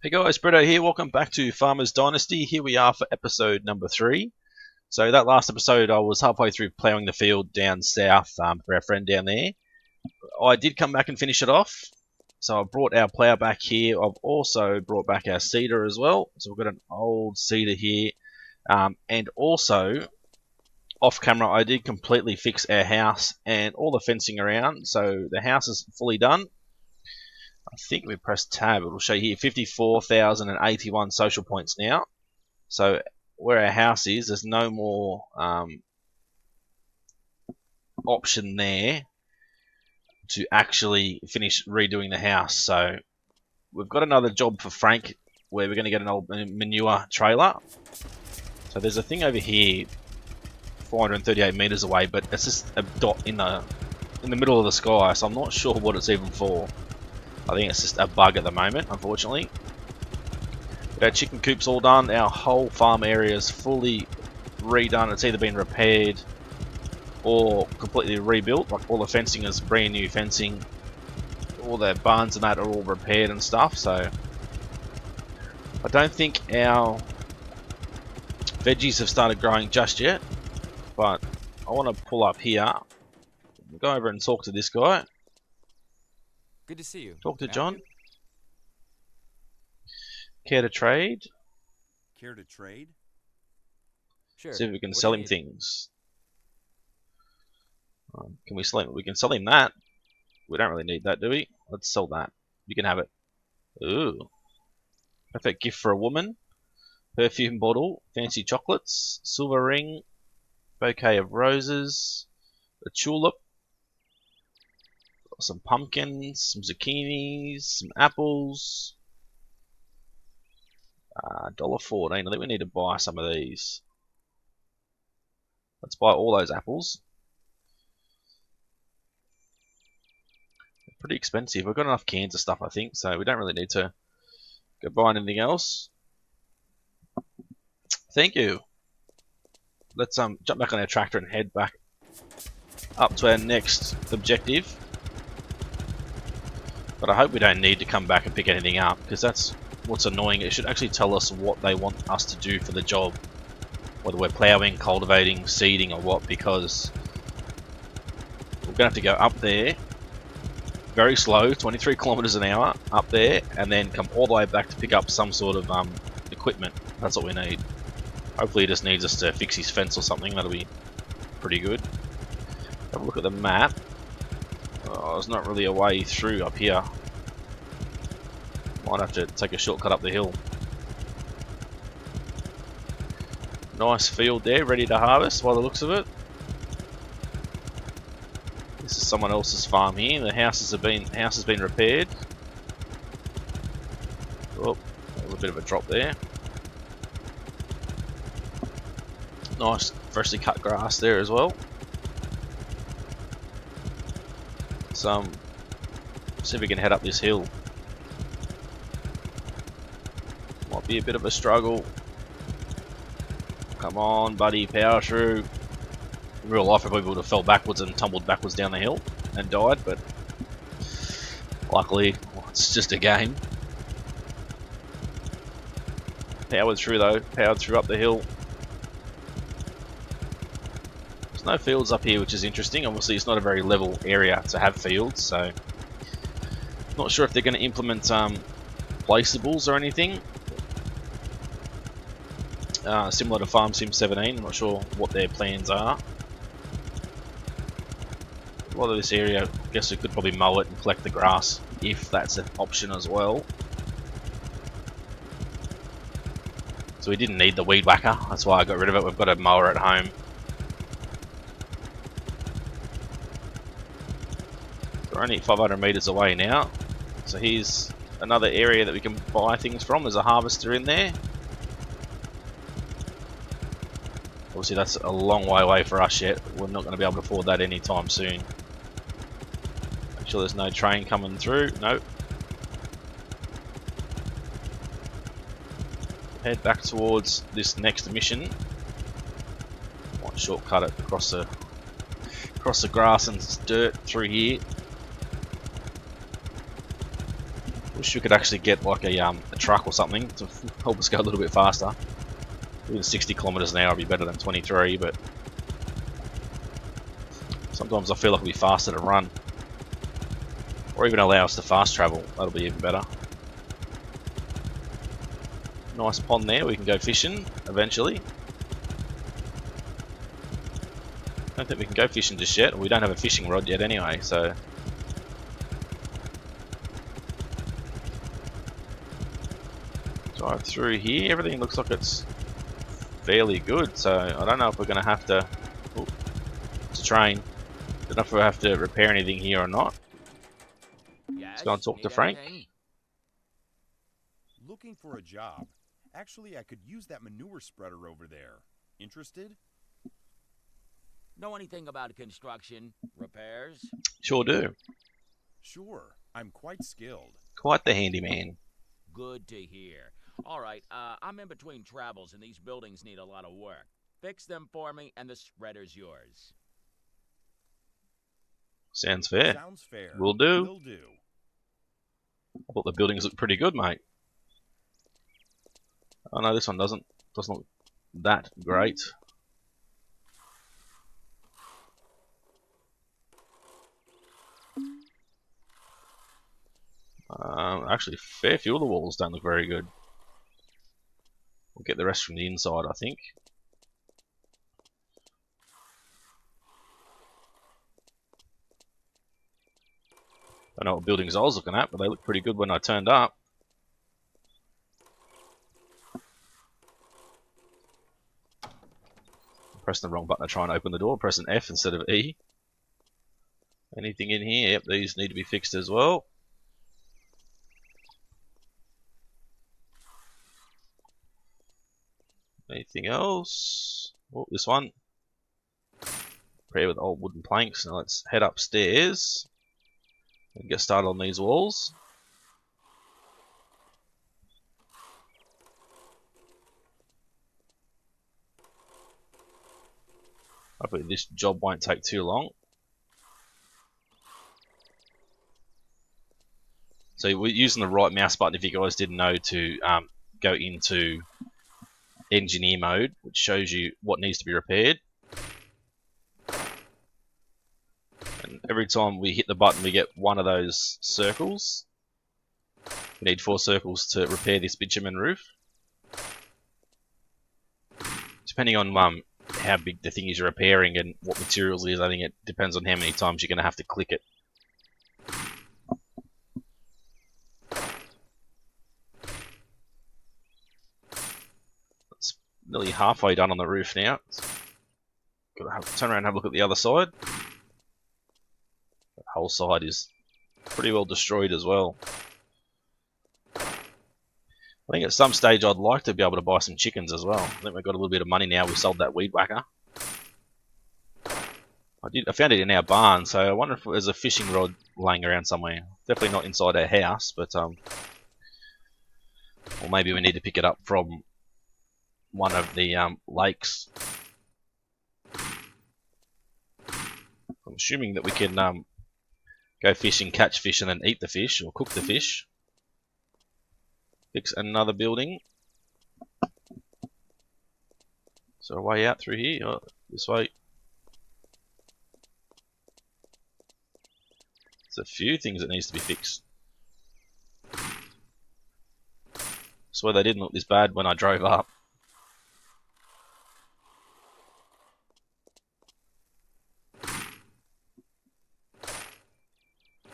Hey guys, Bretto here. Welcome back to Farmers Dynasty. Here we are for episode number 3. So that last episode, I was halfway through ploughing the field down south for our friend down there. I did come back and finish it off. So I brought our plough back here. I've also brought back our seeder as well. So we've got an old seeder here. And also, off camera, I did completely fix our house and all the fencing around. So the house is fully done. I think we press tab, it'll show here 54,081 social points now. So where our house is, there's no more option there to actually finish redoing the house. So we've got another job for Frank where we're going to get an old manure trailer. So there's a thing over here 438 meters away, but it's just a dot in the middle of the sky, so I'm not sure what it's even for. I think it's just a bug at the moment, unfortunately. But our chicken coop's all done. Our whole farm area is fully redone. It's either been repaired or completely rebuilt. Like all the fencing is brand new fencing. All the barns and that are all repaired and stuff. So I don't think our veggies have started growing just yet. But I want to pull up here. We'll go over and talk to this guy. Good to see you. Talk to John. Care to trade? Care to trade? Sure. See if we can sell him things. Can we sell him? We can sell him that. We don't really need that, do we? Let's sell that. You can have it. Ooh. Perfect gift for a woman. Perfume bottle. Fancy chocolates. Silver ring. Bouquet of roses. A tulip. Some pumpkins, some zucchinis, some apples. $1.14. I think we need to buy some of these. Let's buy all those apples. They're pretty expensive. We've got enough cans of stuff, I think, so we don't really need to go buy anything else. Thank you. Let's jump back on our tractor and head back up to our next objective. But I hope we don't need to come back and pick anything up, because that's what's annoying. It should actually tell us what they want us to do for the job. Whether we're ploughing, cultivating, seeding or what, because we're going to have to go up there, very slow, 23 kilometers an hour, up there, and then come all the way back to pick up some sort of equipment. That's what we need. Hopefully he just needs us to fix his fence or something. That'll be pretty good. Have a look at the map. Oh, there's not really a way through up here. Might have to take a shortcut up the hill. Nice field there, ready to harvest by the looks of it. This is someone else's farm here. The house has been repaired. Oh, a little bit of a drop there. Nice freshly cut grass there as well. See if we can head up this hill. Might be a bit of a struggle. Come on, buddy, power through. In real life, I probably would have fell backwards and tumbled backwards down the hill and died, but luckily, it's just a game. Powered through though, powered through up the hill. There's no fields up here, which is interesting. Obviously, it's not a very level area to have fields, so not sure if they're going to implement placeables or anything. Similar to Farm Sim 17, I'm not sure what their plans are. A lot of this area, I guess we could probably mow it and collect the grass, if that's an option as well. So we didn't need the weed whacker, that's why I got rid of it. We've got a mower at home. We're only 500 meters away now, so here's another area that we can buy things from. There's a harvester in there. Obviously that's a long way away for us yet. We're not going to be able to afford that anytime soon. Make sure there's no train coming through. Nope. Head back towards this next mission. Might shortcut it across the grass and dirt through here. Wish we could actually get like a truck or something to help us go a little bit faster. Even 60 kilometers an hour would be better than 23, but sometimes I feel like it'll be faster to run. Or even allow us to fast travel, that'll be even better. Nice pond there, we can go fishing eventually. Don't think we can go fishing just yet. We don't have a fishing rod yet anyway, so... Drive through here, everything looks like it's fairly good, so I don't know if we're going to have to... Oh, it's a train. Don't know if we have to repair anything here or not. Let's go and talk to Frank. Looking for a job. Actually, I could use that manure spreader over there. Interested? Know anything about construction? Repairs? Sure do. Sure, I'm quite skilled. Quite the handyman. Good to hear. All right, I'm in between travels and these buildings need a lot of work. Fix them for me and the spreader's yours. Sounds fair. Sounds fair. Will do. Will do. I thought the buildings look pretty good, mate. Oh no, this one doesn't look that great. Actually, fair few of the walls don't look very good. We'll get the rest from the inside, I think. Don't know what buildings I was looking at, but they look pretty good when I turned up. I'm pressing the wrong button to try and open the door, pressing F instead of E. Anything in here? Yep, these need to be fixed as well. Anything else? Oh, this one. Prayer with old wooden planks. Now let's head upstairs and get started on these walls. Hopefully this job won't take too long. So we're using the right mouse button if you guys didn't know to go into engineer mode, which shows you what needs to be repaired. And every time we hit the button we get one of those circles. We need 4 circles to repair this bitumen roof. Depending on how big the thing is you're repairing and what materials it is, I think it depends on how many times you're going to have to click it. It's nearly halfway done on the roof now. Got to turn around and have a look at the other side. The whole side is pretty well destroyed as well. I think at some stage I'd like to be able to buy some chickens as well. I think we've got a little bit of money now. We sold that weed whacker. I found it in our barn, so I wonder if there's a fishing rod laying around somewhere. Definitely not inside our house, but or maybe we need to pick it up from one of the lakes. I'm assuming that we can go fishing, catch fish, and then eat the fish or cook the fish. Fix another building. Is there a way out through here? Oh, this way. There's a few things that needs to be fixed. I swear they didn't look this bad when I drove up.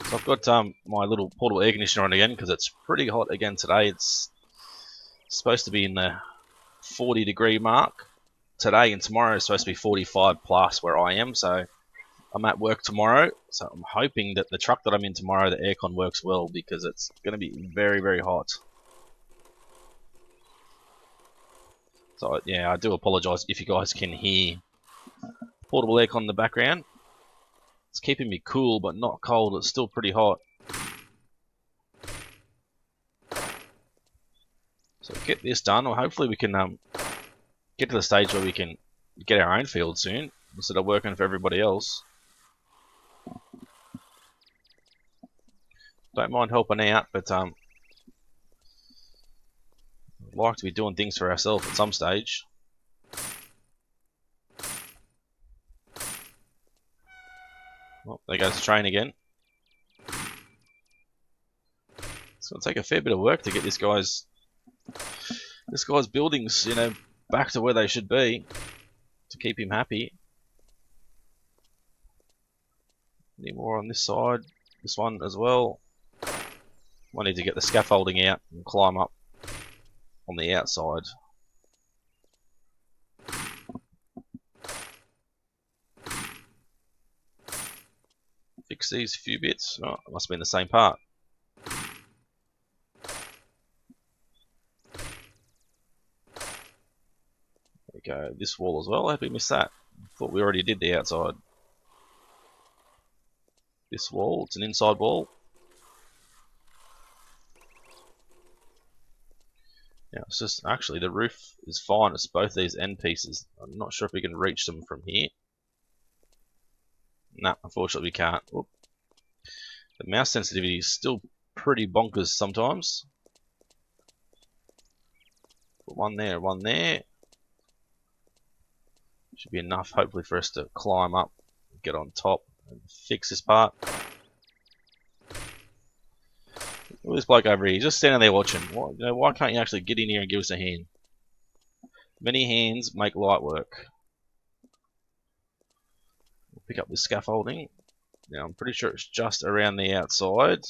So I've got my little portable air conditioner on again because it's pretty hot again today. It's supposed to be in the 40-degree mark today, and tomorrow is supposed to be 45 plus where I am. So I'm at work tomorrow, so I'm hoping that the truck that I'm in tomorrow, the aircon works well because it's going to be very, very hot. So yeah, I do apologise if you guys can hear portable aircon in the background. It's keeping me cool but not cold. It's still pretty hot. So get this done, or hopefully we can get to the stage where we can get our own field soon instead of working for everybody else. Don't mind helping out, but like to be doing things for ourselves at some stage. Oh, there goes the train again. It's going to take a fair bit of work to get this guy's buildings, you know, back to where they should be to keep him happy. Any more on this side? This one as well. Might need to get the scaffolding out and climb up on the outside. Fix these few bits. Oh, it must have been the same part. There we go. This wall as well. How did we miss that? Thought we already did the outside. This wall, it's an inside wall. Now it's just actually the roof is fine. It's both these end pieces. I'm not sure if we can reach them from here. Nah, unfortunately we can't. Whoop. The mouse sensitivity is still pretty bonkers sometimes. Put one there, one there. Should be enough, hopefully, for us to climb up, get on top, and fix this part. Look at this bloke over here. He's just standing there watching. Why can't you actually get in here and give us a hand? Many hands make light work. We'll pick up this scaffolding. Now I'm pretty sure it's just around the outside.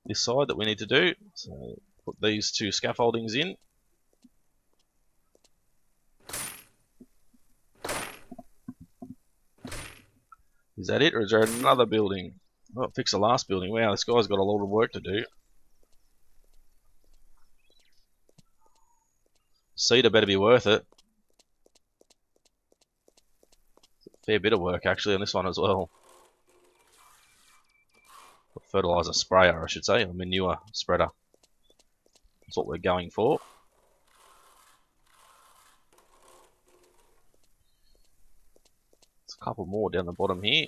This side that we need to do. So put these two scaffoldings in. Is that it, or is there another building? Oh, fix the last building. Wow, this guy's got a lot of work to do. Cedar better be worth it. Fair bit of work actually on this one as well. Fertilizer sprayer, I should say, or manure spreader. That's what we're going for. There's a couple more down the bottom here.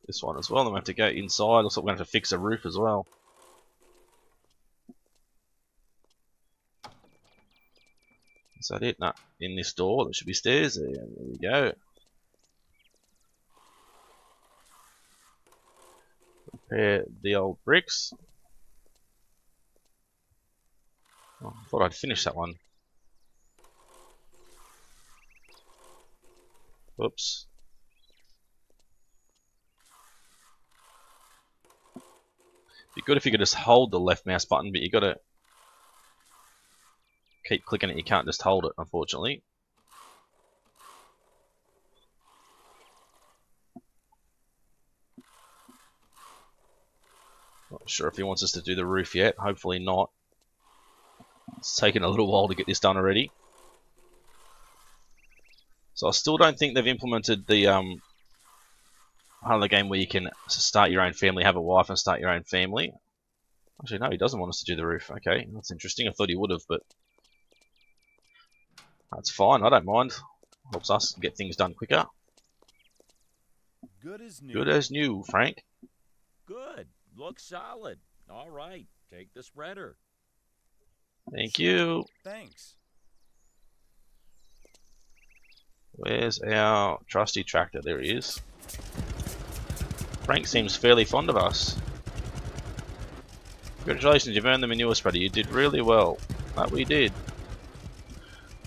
This one as well, then we have to go inside. Looks like we're going to have to fix a roof as well. Is that it? No, in this door, there should be stairs. There we go. Repair the old bricks. Oh, I thought I'd finish that one. Whoops. It'd be good if you could just hold the left mouse button, but you got to keep clicking it. You can't just hold it, unfortunately. Not sure if he wants us to do the roof yet. Hopefully not. It's taken a little while to get this done already. So I still don't think they've implemented the part of the game where you can start your own family, have a wife and start your own family. Actually, no, he doesn't want us to do the roof. Okay, that's interesting. I thought he would have, but that's fine. I don't mind. Helps us get things done quicker. Good as new. Good as new, Frank. Good. Looks solid. All right. Take the spreader. Thank you. Thanks. Where's our trusty tractor? There he is. Frank seems fairly fond of us. Congratulations, you've earned the manure spreader. You did really well. That we did.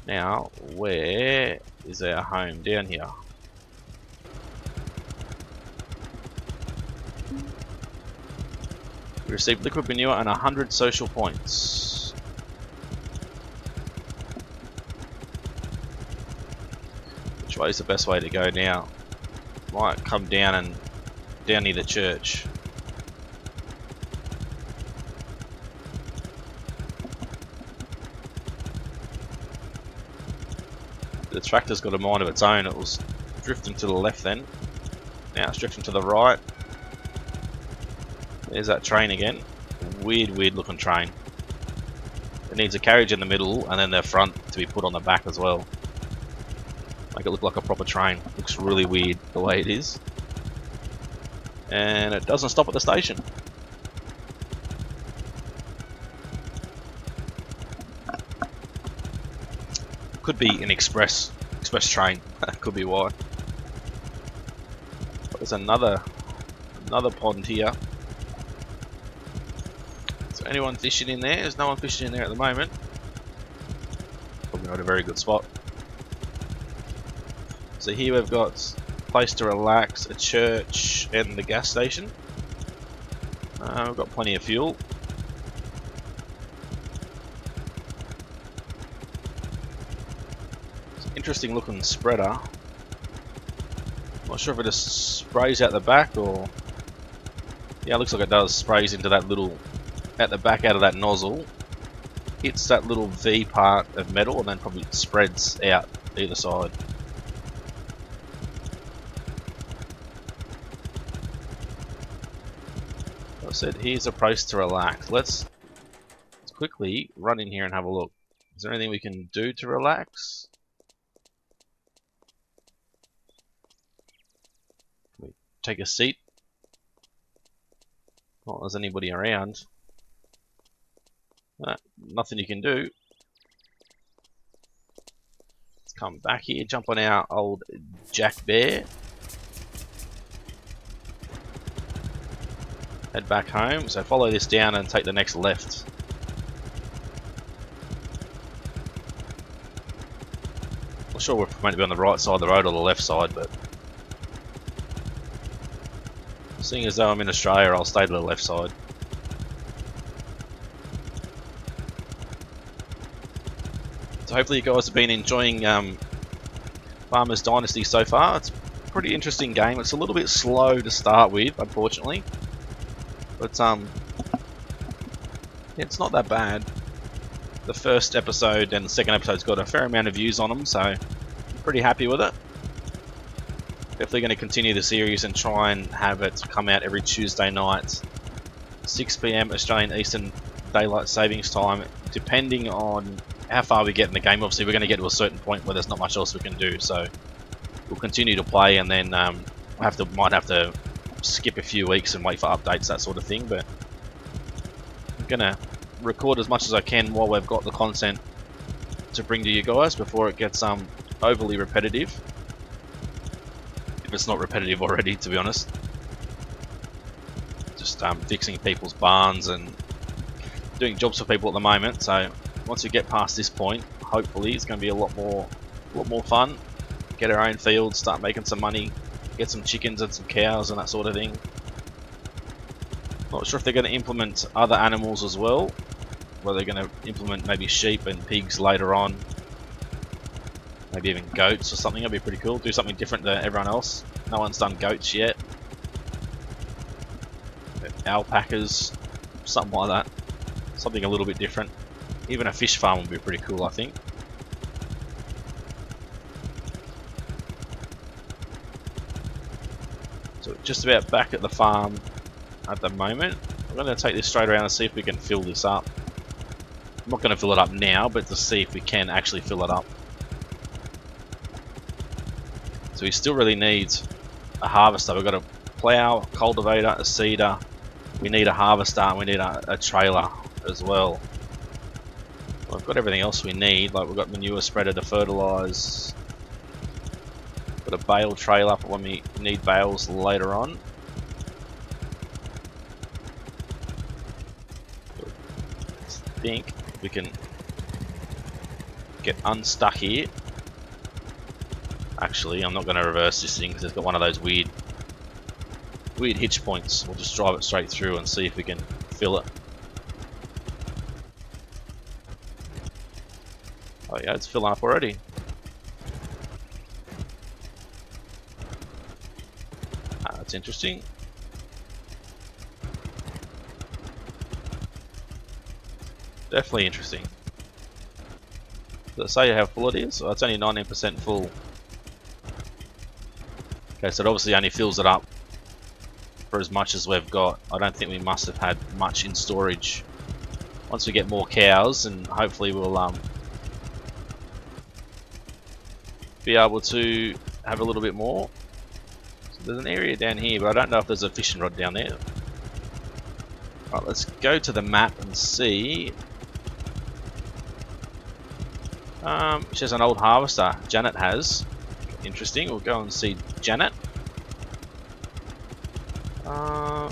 Now, where is our home? Down here. We received liquid manure and 100 social points. Which way is the best way to go now? Might come down near the church. The tractor's got a mind of its own. It was drifting to the left then. Now it's drifting to the right. There's that train again. Weird looking train. It needs a carriage in the middle and then the front to be put on the back as well. Make it look like a proper train. Looks really weird the way it is. And it doesn't stop at the station. Could be an express train. Could be why. But there's another pond here. Is there anyone fishing in there? There's no one fishing in there at the moment. Probably not a very good spot. So here we've got a place to relax, a church, and the gas station. We've got plenty of fuel. It's an interesting looking spreader. Not sure if it just sprays out the back or... Yeah, it looks like it does. Sprays into that little... at the back out of that nozzle. Hits that little V part of metal and then probably spreads out either side. I said, here's a place to relax. Let's quickly run in here and have a look. Is there anything we can do to relax? Can we take a seat? Not there's anybody around. Nothing you can do. Let's come back here, jump on our old Jack Bear. Head back home, so follow this down and take the next left. Not sure we're meant to be on the right side of the road or the left side, but seeing as though I'm in Australia, I'll stay to the left side. So hopefully you guys have been enjoying Farmers Dynasty so far. It's a pretty interesting game. It's a little bit slow to start with, unfortunately. But yeah, it's not that bad. The first episode and the second episode's got a fair amount of views on them, so I'm pretty happy with it. Definitely going to continue the series and try and have it come out every Tuesday night, 6 PM Australian Eastern Daylight Savings Time, depending on how far we get in the game. Obviously we're going to get to a certain point where there's not much else we can do, so we'll continue to play and then might have to skip a few weeks and wait for updates, that sort of thing, but I'm gonna record as much as I can while we've got the content to bring to you guys before it gets overly repetitive, if it's not repetitive already, to be honest. Just fixing people's barns and doing jobs for people at the moment, so once we get past this point, hopefully it's going to be a lot more fun. Get our own fields, start making some money, get some chickens and some cows and that sort of thing. Not sure if they're going to implement other animals as well. Whether they're going to implement maybe sheep and pigs later on. Maybe even goats or something. That'd be pretty cool. Do something different to everyone else. No one's done goats yet. Alpacas, something like that. Something a little bit different. Even a fish farm would be pretty cool, I think. So just about back at the farm at the moment. I'm going to take this straight around and see if we can fill this up. I'm not going to fill it up now, but to see if we can actually fill it up. So we still really need a harvester. We've got a plough, cultivator, a seeder. We need a harvester and we need a trailer as well. We've got everything else we need. Like we've got manure spreader to fertilise. Got a bale trailer for when we need bales later on. I think we can get unstuck here. Actually, I'm not going to reverse this thing because it's got one of those weird hitch points. We'll just drive it straight through and see if we can fill it. Oh yeah, it's filling up already. That's interesting. Definitely interesting. Does it say how full it is? Oh, it's only 19% full. Okay, so it obviously only fills it up for as much as we've got. I don't think we must have had much in storage. Once we get more cows, and hopefully we'll be able to have a little bit more. So there's an area down here, but I don't know if there's a fishing rod down there. Right, let's go to the map and see. She has an old harvester. Janet has. Interesting. We'll go and see Janet.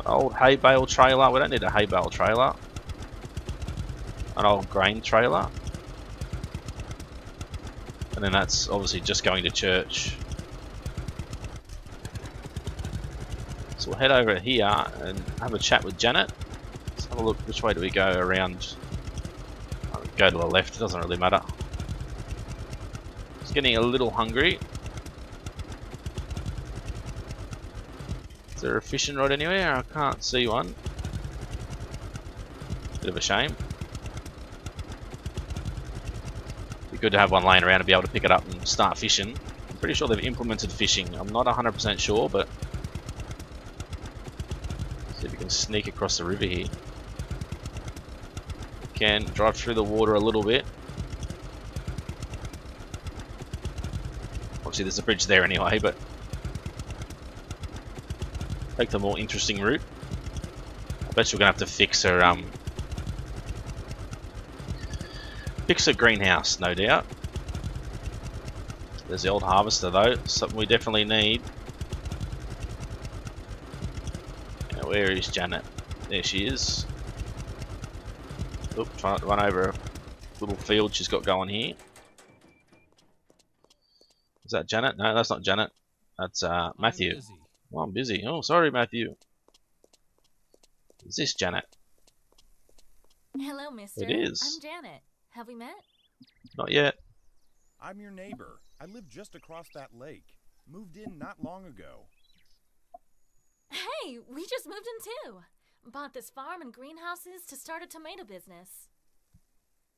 Old hay bale trailer. We don't need a hay bale trailer. An old grain trailer. And then that's obviously just going to church. So we'll head over here and have a chat with Janet. Let's have a look. Which way do we go around? Go to the left. It doesn't really matter. Just getting a little hungry. Is there a fishing rod anywhere? I can't see one. Bit of a shame. Be good to have one laying around and be able to pick it up and start fishing. I'm pretty sure they've implemented fishing. I'm not 100% sure, but see if we can sneak across the river here. We can drive through the water a little bit. Obviously, there's a bridge there anyway, but take the more interesting route. I bet you're gonna have to fix her greenhouse, no doubt. There's the old harvester though, something we definitely need. Now, where is Janet? There she is. Oop, trying to run over a little field she's got going here. Is that Janet? No, that's not Janet. That's Matthew. Oh, I'm busy. Oh, sorry, Matthew. Is this Janet? Hello, mister. It is. I'm Janet. Have we met? Not yet. I'm your neighbor. I live just across that lake. Moved in not long ago. Hey, we just moved in too. Bought this farm and greenhouses to start a tomato business.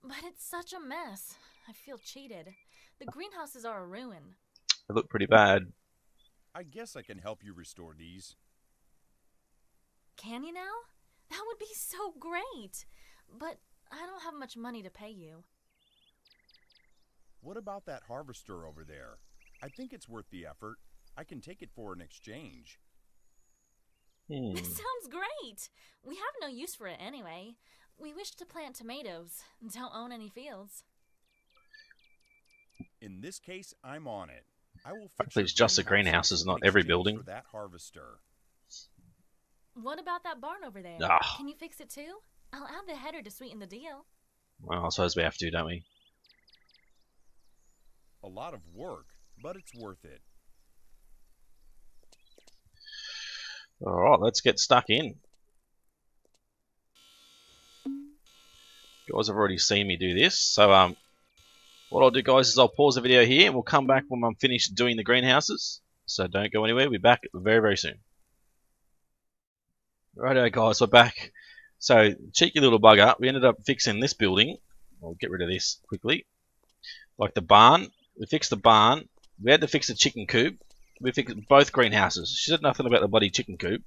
But it's such a mess. I feel cheated. The greenhouses are a ruin. They look pretty bad. I guess I can help you restore these. Can you now? That would be so great. But I don't have much money to pay you. What about that harvester over there? I think it's worth the effort. I can take it for an exchange. This sounds great. We have no use for it anyway. We wish to plant tomatoes and don't own any fields. In this case, I'm on it. I will fix Hopefully it's just the greenhouses, not every building. for that harvester. What about that barn over there? Ah. Can you fix it too? I'll add the header to sweeten the deal. Well, I suppose we have to, don't we? A lot of work, but it's worth it. Alright, let's get stuck in. You guys have already seen me do this, so what I'll do, guys, is I'll pause the video here and we'll come back when I'm finished doing the greenhouses. So don't go anywhere, we'll be back very, very soon. Righto, guys, we're back. So, cheeky little bugger, we ended up fixing this building. I'll get rid of this quickly. Like the barn, we fixed the barn. We had to fix the chicken coop. We fixed both greenhouses. She said nothing about the bloody chicken coop.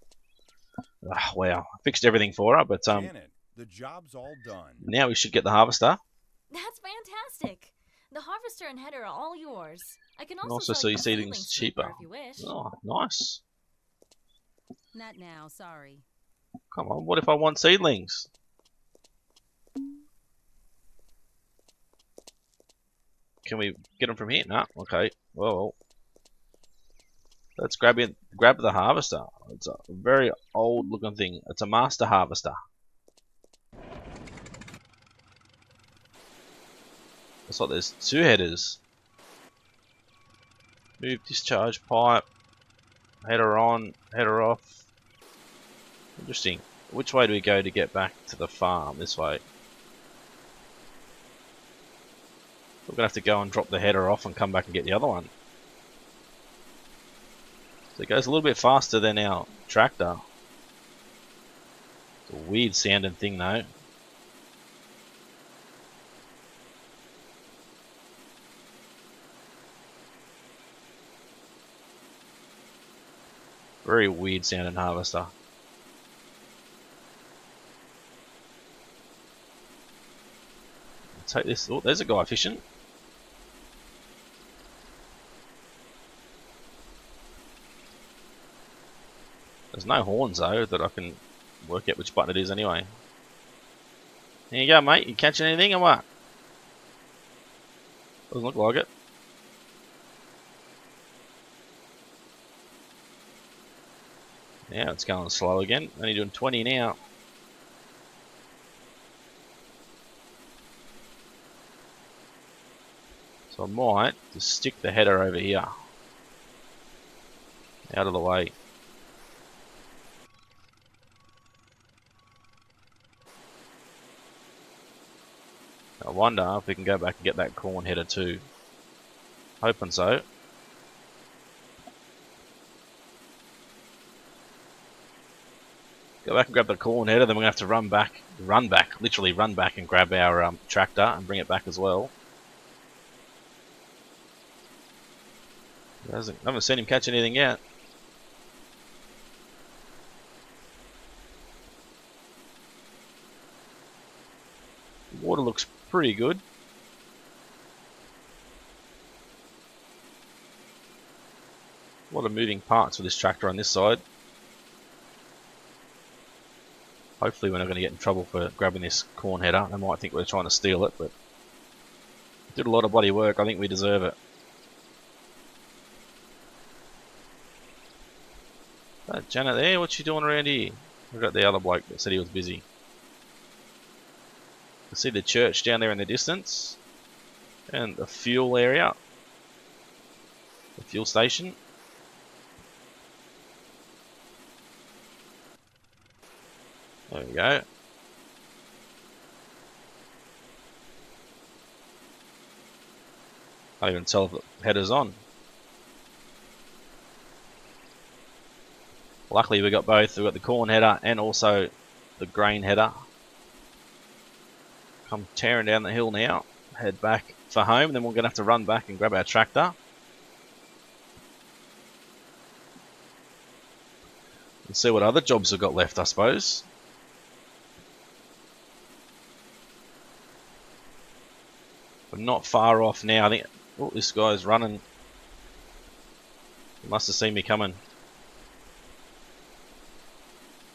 Oh, wow, I fixed everything for her, but Janet, the job's all done. now we should get the harvester. That's fantastic. The harvester and header are all yours. I can And also also sell you sell you the seedlings cheaper cheaper. if you wish. Oh, nice. Not now, sorry. Come on, what if I want seedlings? Can we get them from here? No, okay. Well, let's grab the harvester. It's a very old looking thing. It's a master harvester. Looks like there's two headers. Move discharge pipe. Header on, header off. Interesting. Which way do we go to get back to the farm? This way. We're gonna have to go and drop the header off and come back and get the other one. So it goes a little bit faster than our tractor. It's a weird sounding thing though. Very weird sounding harvester. Take this. Oh, there's a guy fishing. There's no horns though that I can work out which button it is anyway. There you go, mate. You catching anything or what? Doesn't look like it. Now it's going slow again. Only doing 20 now. So I might just stick the header over here. Out of the way. I wonder if we can go back and get that corn header too. Hoping so. Go back and grab the corn header, then we're going to have to run back, literally run back and grab our tractor and bring it back as well. I haven't seen him catch anything yet. The water looks pretty good. A lot of moving parts with this tractor on this side. Hopefully we're not going to get in trouble for grabbing this corn header. They might think we're trying to steal it, but we did a lot of bloody work. I think we deserve it. That Janet there, what's she doing around here? We've got the other bloke that said he was busy. You can see the church down there in the distance. And the fuel area. The fuel station. There we go. I can't even tell if the header's on. Luckily we got both. We've got the corn header and also the grain header. Come tearing down the hill now. Head back for home. Then we're going to have to run back and grab our tractor. And see what other jobs we've got left, I suppose. We're not far off now. I think this guy's running. He must have seen me coming.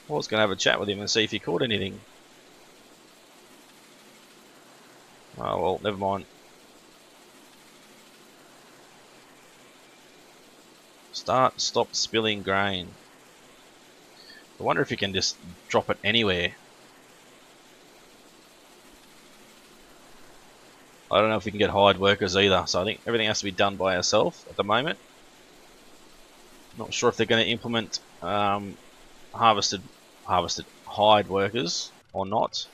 I was going to have a chat with him and see if he caught anything. Oh well, never mind. Stop spilling grain. I wonder if you can just drop it anywhere. I don't know if we can get hired workers either, so I think everything has to be done by ourselves at the moment. Not sure if they're going to implement harvested hired workers or not.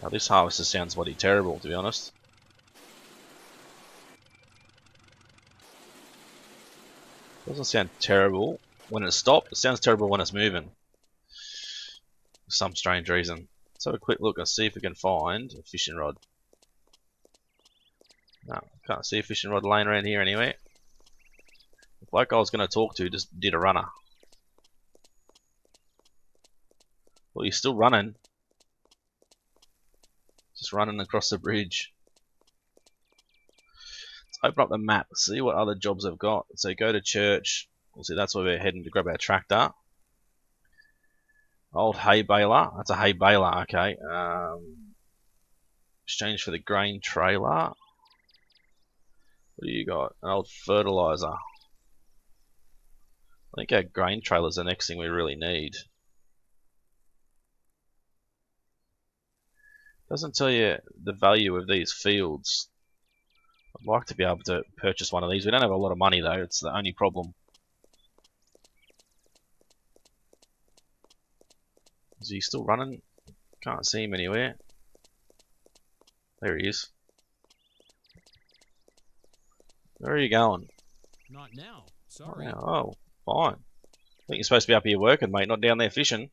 Now this harvester sounds bloody terrible, to be honest. Doesn't sound terrible when it's stopped. It sounds terrible when it's moving. For some strange reason. Let's have a quick look and see if we can find a fishing rod. No, can't see a fishing rod laying around here anyway. The bloke I was going to talk to just did a runner. Well, he's still running. Just running across the bridge. Let's open up the map, see what other jobs I've got. So go to church. We'll see that's where we're heading to grab our tractor. Old hay baler. That's a hay baler, okay. Exchange for the grain trailer. What do you got? An old fertilizer. I think our grain trailer is the next thing we really need. Doesn't tell you the value of these fields. I'd like to be able to purchase one of these. We don't have a lot of money though, it's the only problem. Is he still running? Can't see him anywhere. There he is. Where are you going? Not now. Sorry. Oh, fine. I think you're supposed to be up here working, mate, not down there fishing.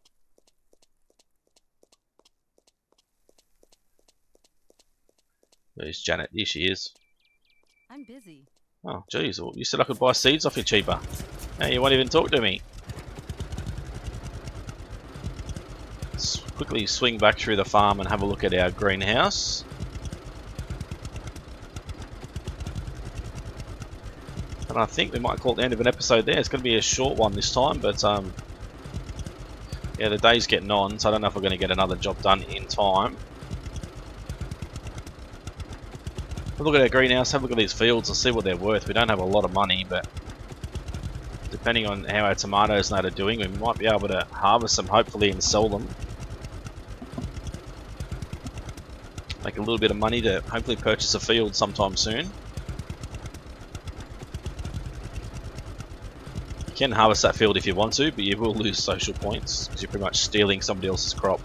Where's Janet? Here she is. I'm busy. Oh, jeez. Well, you said I could buy seeds off you cheaper. Now you won't even talk to me. Let's quickly swing back through the farm and have a look at our greenhouse. And I think we might call it the end of an episode there. It's going to be a short one this time, but yeah, the day's getting on, so I don't know if we're going to get another job done in time. Have a look at our greenhouse, have a look at these fields and see what they're worth. We don't have a lot of money, but depending on how our tomatoes and that are doing, we might be able to harvest them hopefully and sell them. Make a little bit of money to hopefully purchase a field sometime soon. You can harvest that field if you want to, but you will lose social points because you're pretty much stealing somebody else's crop.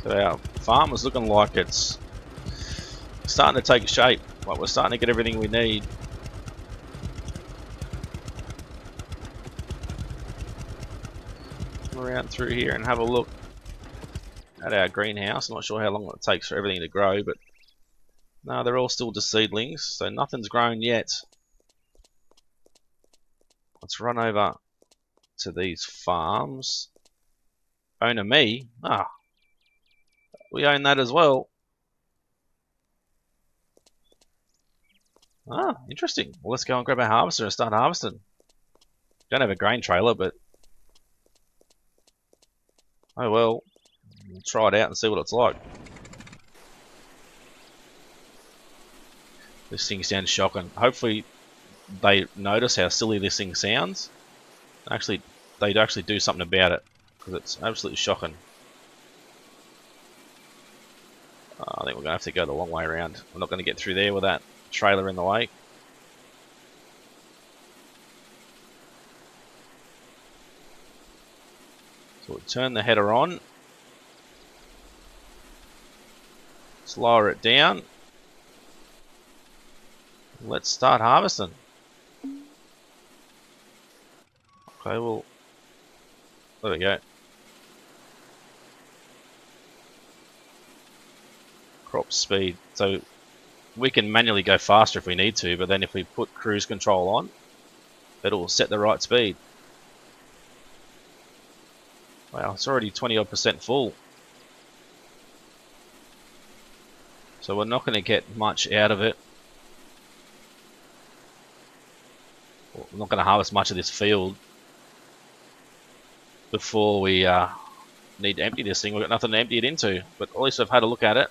So our farm is looking like it's starting to take shape. Like we're starting to get everything we need. Come around through here and have a look at our greenhouse. I'm not sure how long it takes for everything to grow, but no, they're all still just seedlings, so nothing's grown yet. Let's run over to these farms. Owner me? Ah, we own that as well. Ah, interesting. Well, let's go and grab our harvester and start harvesting. Don't have a grain trailer, but oh well. We'll try it out and see what it's like. This thing sounds shocking. Hopefully they notice how silly this thing sounds. Actually, they'd actually do something about it, because it's absolutely shocking. I think we're going to have to go the long way around. We're not going to get through there with that trailer in the way. So we'll turn the header on. Let's lower it down. Let's start harvesting. Okay, well, there we go. Crop speed. So we can manually go faster if we need to, but then if we put cruise control on, it'll set the right speed. Wow, it's already 20% full. So we're not going to get much out of it. We're not going to harvest much of this field before we need to empty this thing. We've got nothing to empty it into, but at least I've had a look at it.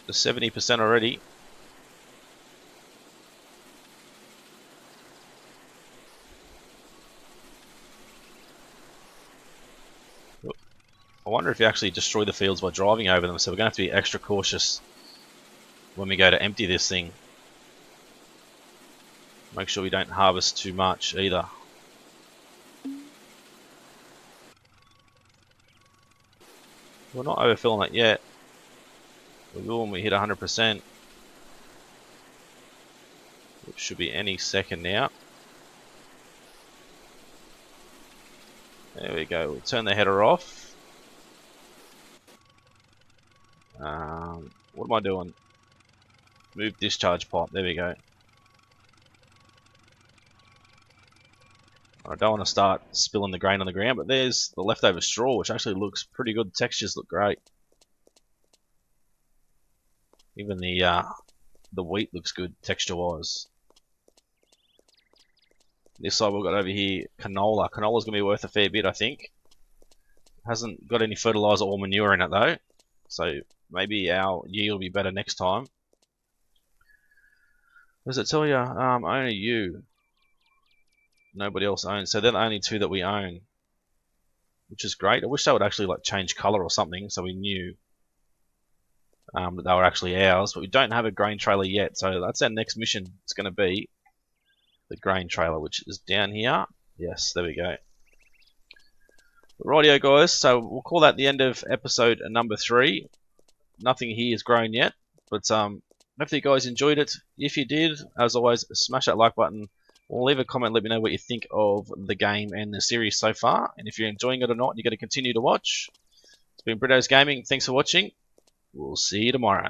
The 70% already. I wonder if you actually destroy the fields by driving over them, so we're going to have to be extra cautious when we go to empty this thing. Make sure we don't harvest too much either. We're not overfilling it yet. We will when we hit 100%. Which should be any second now. There we go. We'll turn the header off. What am I doing? Move discharge pipe. There we go. I don't want to start spilling the grain on the ground, but there's the leftover straw, which actually looks pretty good. The textures look great. Even the wheat looks good texture-wise. This side we've got over here canola. Canola's going to be worth a fair bit, I think. Hasn't got any fertilizer or manure in it though, so maybe our yield will be better next time. Does it tell you only you? Nobody else owns, so they're the only two that we own, which is great. I wish they would actually like change color or something so we knew that they were actually ours, but we don't have a grain trailer yet, so that's our next mission. It's going to be the grain trailer, which is down here. Yes, there we go. Rightio guys, so we'll call that the end of episode number 3. Nothing here is grown yet, but hopefully you guys enjoyed it. If you did, as always, smash that like button or leave a comment, let me know what you think of the game and the series so far, and if you're enjoying it or not, you're going to continue to watch. It's been Brito's Gaming. Thanks for watching. We'll see you tomorrow.